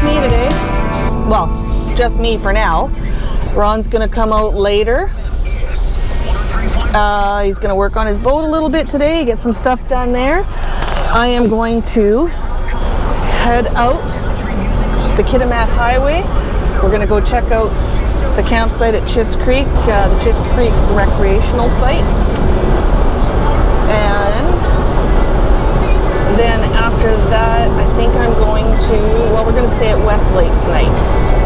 me today. Well, just me for now. Ron's gonna come out later. He's gonna work on his boat a little bit today, get some stuff done there. I am going to head out the Kitimat Highway. We're gonna go check out the campsite at Chist Creek, the Chist Creek recreational site. And then after that, I think I'm going to, well, we're going to stay at West Lake tonight.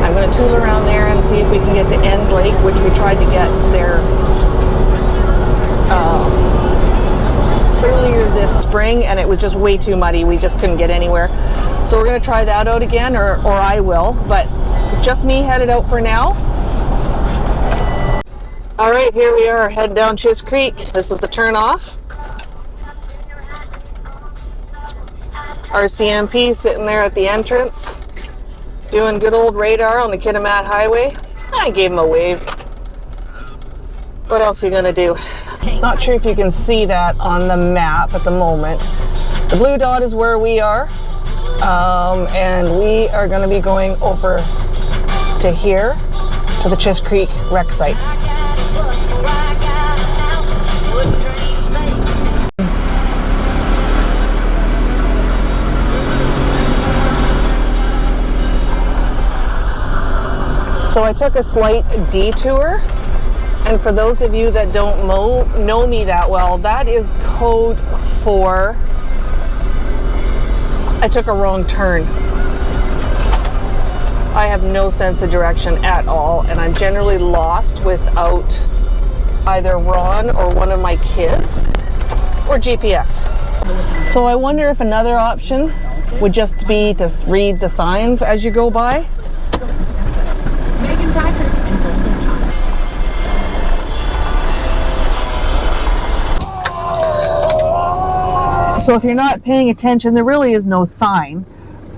I'm going to tool around there and see if we can get to End Lake, which we tried to get there earlier this spring, and it was just way too muddy. We just couldn't get anywhere. So we're going to try that out again, or I will, but just me headed out for now. All right, here we are, heading down Chist Creek. This is the turnoff. RCMP sitting there at the entrance, doing good old radar on the Kitimat Highway. I gave him a wave. What else are you gonna do? Not sure if you can see that on the map at the moment. The blue dot is where we are, and we are gonna be going over to here, to the Chist Creek wreck site. So I took a slight detour, and for those of you that don't know me that well, that is code for I took a wrong turn. I have no sense of direction at all, and I'm generally lost without either Ron or one of my kids or GPS. So I wonder if another option would just be to read the signs as you go by. So if you're not paying attention, there really is no sign,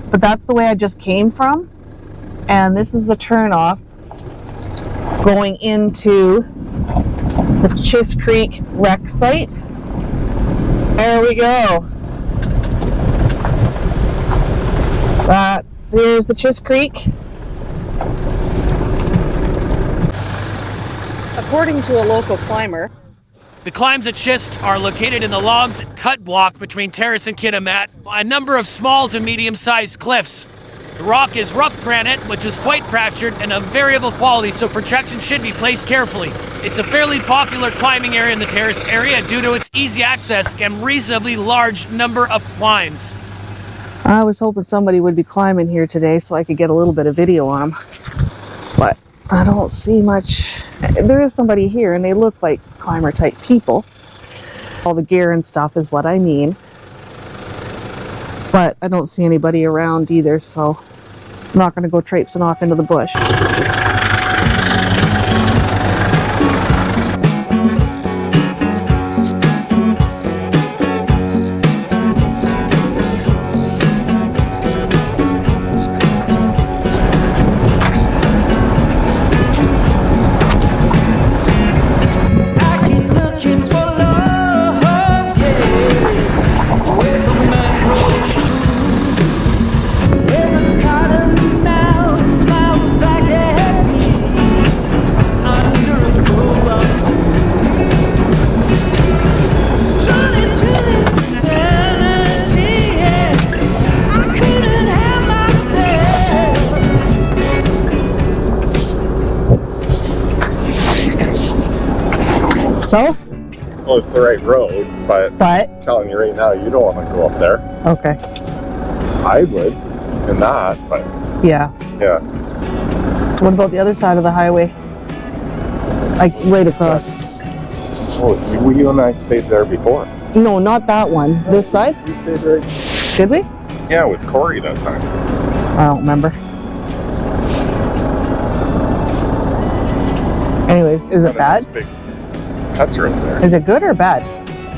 but that's the way I just came from. And this is the turnoff going into the Chist Creek wreck site. There we go. Here's the Chist Creek. According to a local climber, the climbs at Chist are located in the logged cut block between Terrace and Kitimat, a number of small to medium-sized cliffs. The rock is rough granite, which is quite fractured and of variable quality, so protection should be placed carefully. It's a fairly popular climbing area in the Terrace area due to its easy access and reasonably large number of climbs. I was hoping somebody would be climbing here today so I could get a little bit of video on them, but I don't see much. There is somebody here, and they look like climber type people. All the gear and stuff is what I mean, but I don't see anybody around either, so I'm not going to go traipsing off into the bush. So? Well, it's the right road, but I'm telling you right now, you don't want to go up there. Okay. I would, and not, but... Yeah. Yeah. What about the other side of the highway? Like, right across? Oh, you and I stayed there before. No, not that one. This side? We stayed right... Did we? Yeah, with Corey that time. I don't remember. Anyways, is it bad? Big cuts right there. Is it good or bad?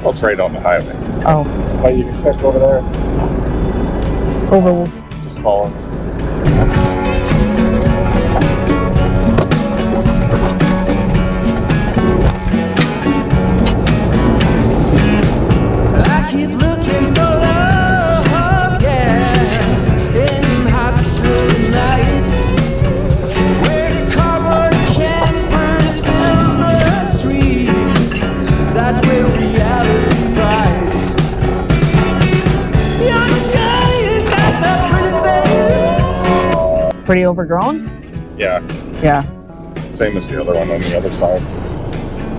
Well, it's right on the highway. Oh. But you can check over there. Over. Just follow me. Looking for love, yeah, in hot summer Pretty overgrown? Yeah, Yeah. same as the other one on the other side.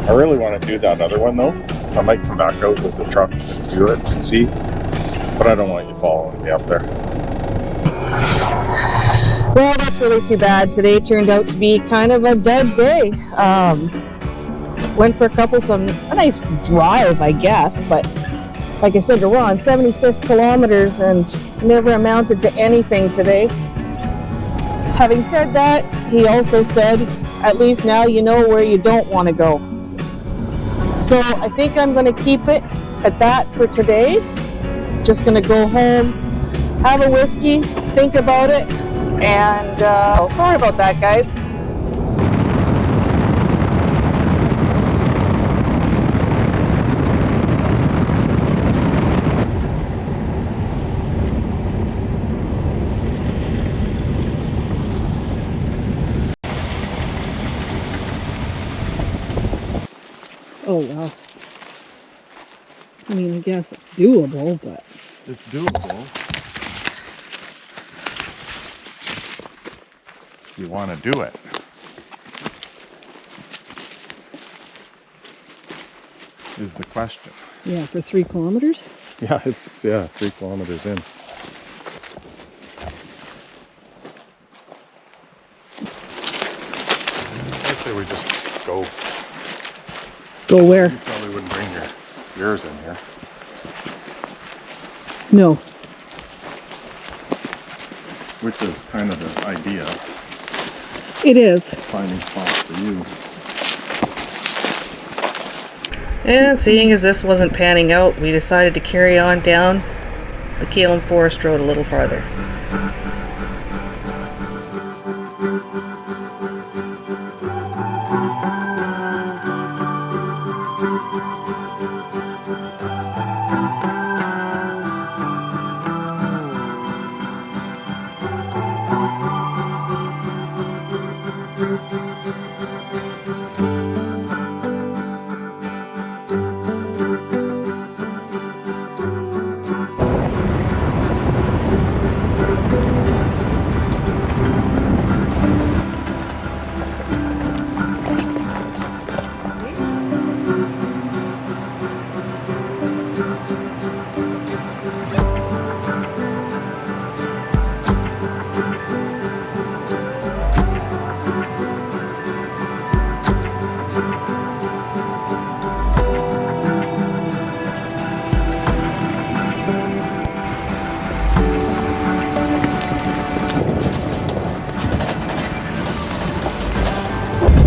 I really want to do that other one though. I might come back out with the truck and do it and see, but I don't want you following me up there. Well, that's really too bad. Today turned out to be kind of a dead day. Went for a nice drive, I guess, but like I said, we're on 76 kilometers and never amounted to anything today. Having said that, he also said, at least now you know where you don't want to go. So I think I'm going to keep it at that for today. Just going to go home, have a whiskey, think about it, and sorry about that, guys. Oh, wow. I mean, I guess it's doable, but... It's doable. You want to do it. Is the question. Yeah, for 3 kilometers? Yeah, it's 3 kilometers in. I say we just go. Go where? You probably wouldn't bring yours in here. No. Which is kind of the idea. It is. Finding spots for you. And seeing as this wasn't panning out, we decided to carry on down the Kalum Forest Road a little farther.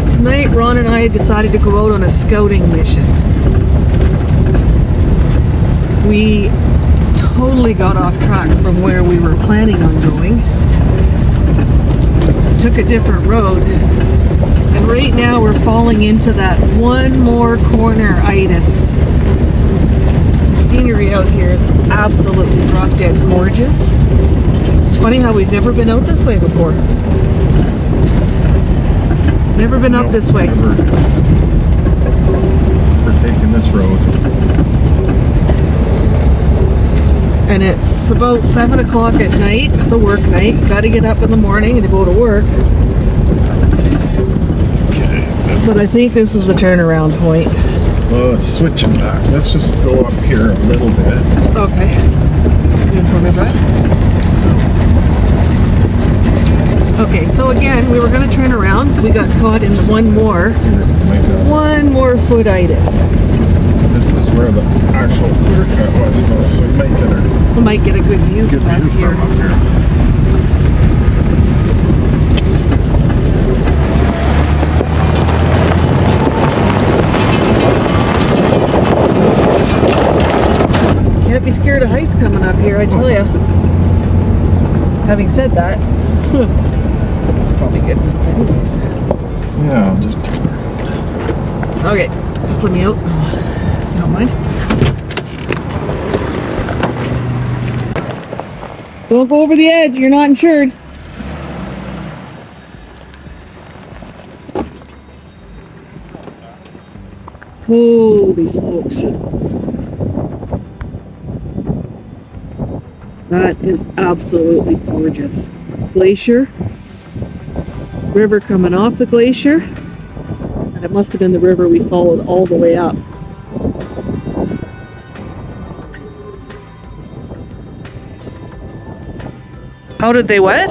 Tonight, Ron and I decided to go out on a scouting mission. We totally got off track from where we were planning on going. Took a different road. And right now we're falling into that one more corner-itis. The scenery out here is absolutely drop-dead gorgeous. It's funny how we've never been out this way before. Never been up this way. Never. We're taking this road. And it's about 7 o'clock at night. It's a work night. Got to get up in the morning to go to work. Okay. But I think this is the turnaround point. Well, it's switching back. Let's just go up here a little bit. Okay. Good for me, right? Okay, so again, we were going to turn around. We got caught in one more foot-itis. This is where the actual clear cut was, though, so we might get a good view from up here. Can't be scared of heights coming up here, I tell ya. Having said that, it's probably good anyways. Yeah, I'll just... Okay, just let me out. You don't mind? Don't go over the edge, you're not insured. Holy smokes. That is absolutely gorgeous. Glacier, river coming off the glacier, and it must have been the river we followed all the way up. How did they what?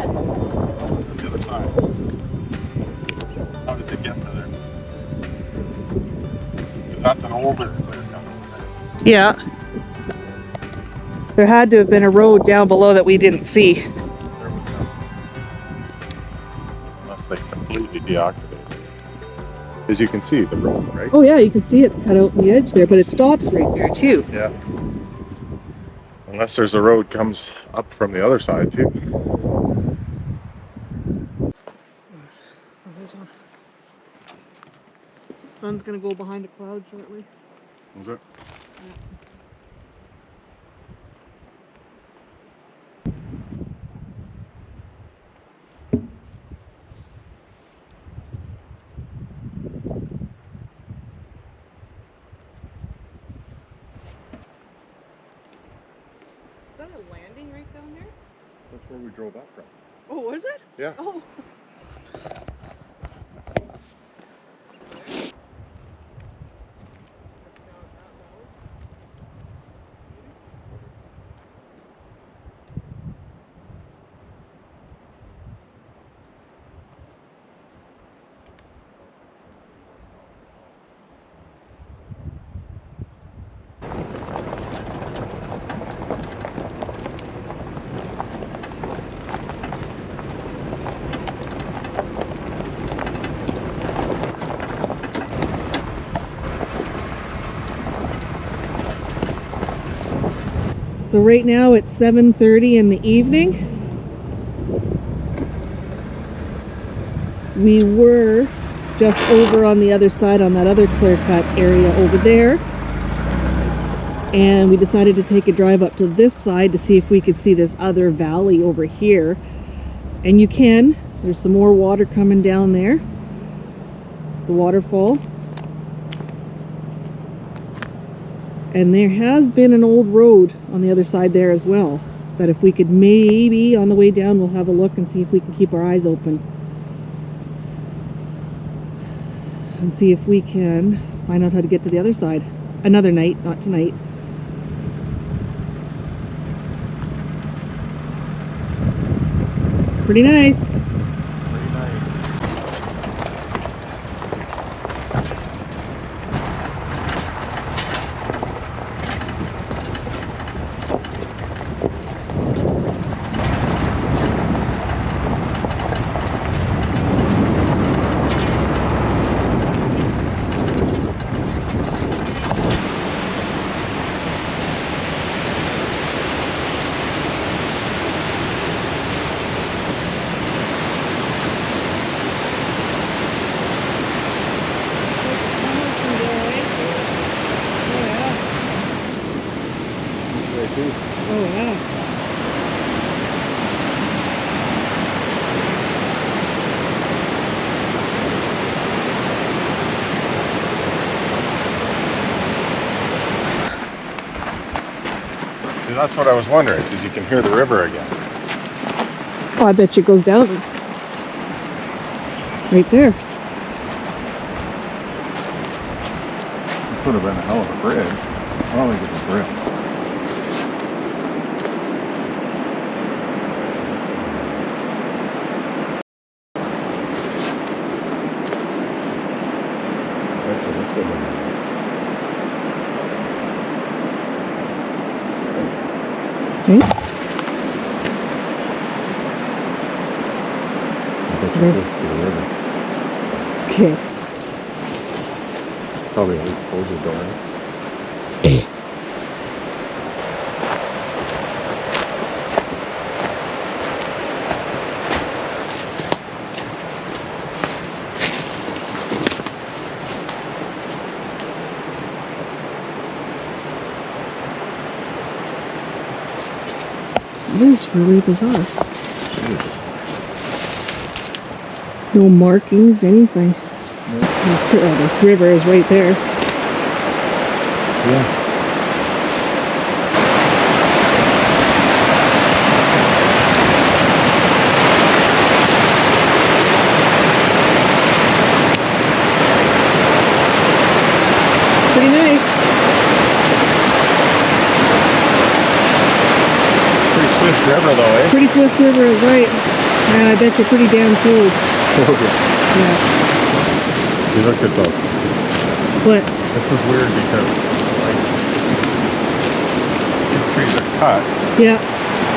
The other side. How did they get to there? Because that's an older clear cut over there. Yeah. There had to have been a road down below that we didn't see. There we go. Unless they completely deactivated. As you can see, the road, right? Oh yeah, you can see it cut out in the edge there, but it stops right there too. Yeah. Unless there's a road comes up from the other side too. Sun's gonna go behind a cloud shortly. Was it? Is that a landing right down there? That's where we drove up from. Oh, was it? Yeah. Oh. So right now it's 7:30 in the evening. We were just over on the other side on that other clear cut area over there. And we decided to take a drive up to this side to see if we could see this other valley over here. And you can. There's some more water coming down there. The waterfall. And there has been an old road on the other side there as well. That if we could maybe, on the way down, we'll have a look and see if we can keep our eyes open. And see if we can find out how to get to the other side. Another night, not tonight. Pretty nice. Oh, yeah. See, that's what I was wondering, because you can hear the river again. Oh, I bet you it goes down right there. It could have been a hell of a bridge. I don't think it's a bridge. Actually, this was a... Okay. I bet you close to the river. Okay. Probably at least close the door. It is really bizarre. Jeez. No markings, anything. The river is right there. Yeah. river though, eh? Pretty swift river is right. And I bet you're pretty damn cold. Yeah. See, look at those. What? This is weird because like these trees are cut. Yeah.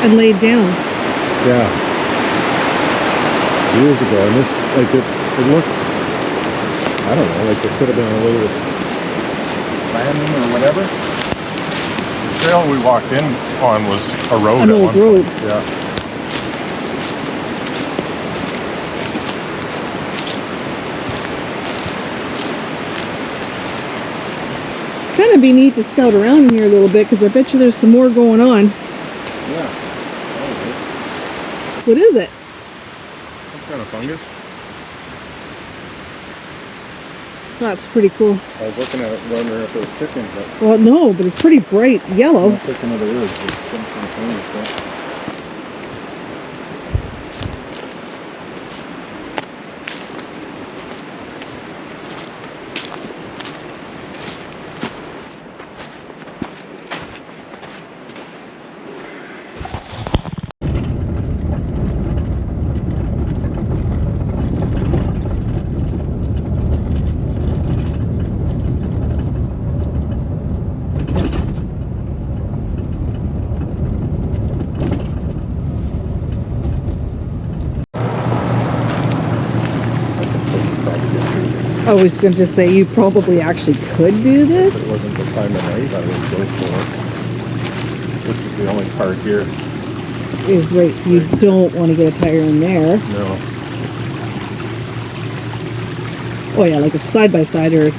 And laid down. Yeah. Years ago, and this like it looked, I don't know, like there could have been a little landing or whatever. The trail we walked in on was a road. An old road. Yeah. Kind of be neat to scout around in here a little bit because I bet you there's some more going on. Yeah. What is it? Some kind of fungus. That's pretty cool. I was looking at it wondering if it was chicken, but Well, no, but it's pretty bright yellow. I'm not picking other words. It's some kind of fungus though. I was going to just say you probably actually could do If this. it wasn't the time of night, I would go for it. This is the only part here. Is right. You don't want to get a tire in there. No. Oh yeah, like a side by side or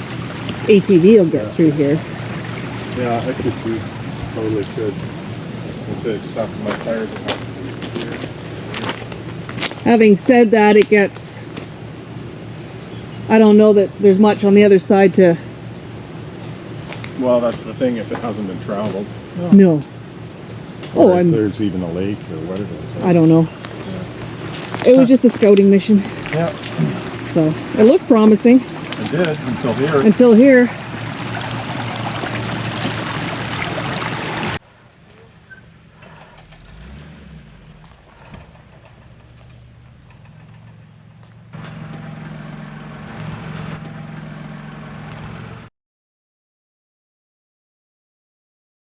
ATV will get through here. Yeah, I could do. Totally could. I said just after my tires are out here. Having said that, it gets. I don't know that there's much on the other side to. Well, that's the thing. If it hasn't been traveled. No. Or Oh, if I'm. there's even a lake or what it is. I don't know. It was just a scouting mission, Yeah, so it looked promising I did until here. until here.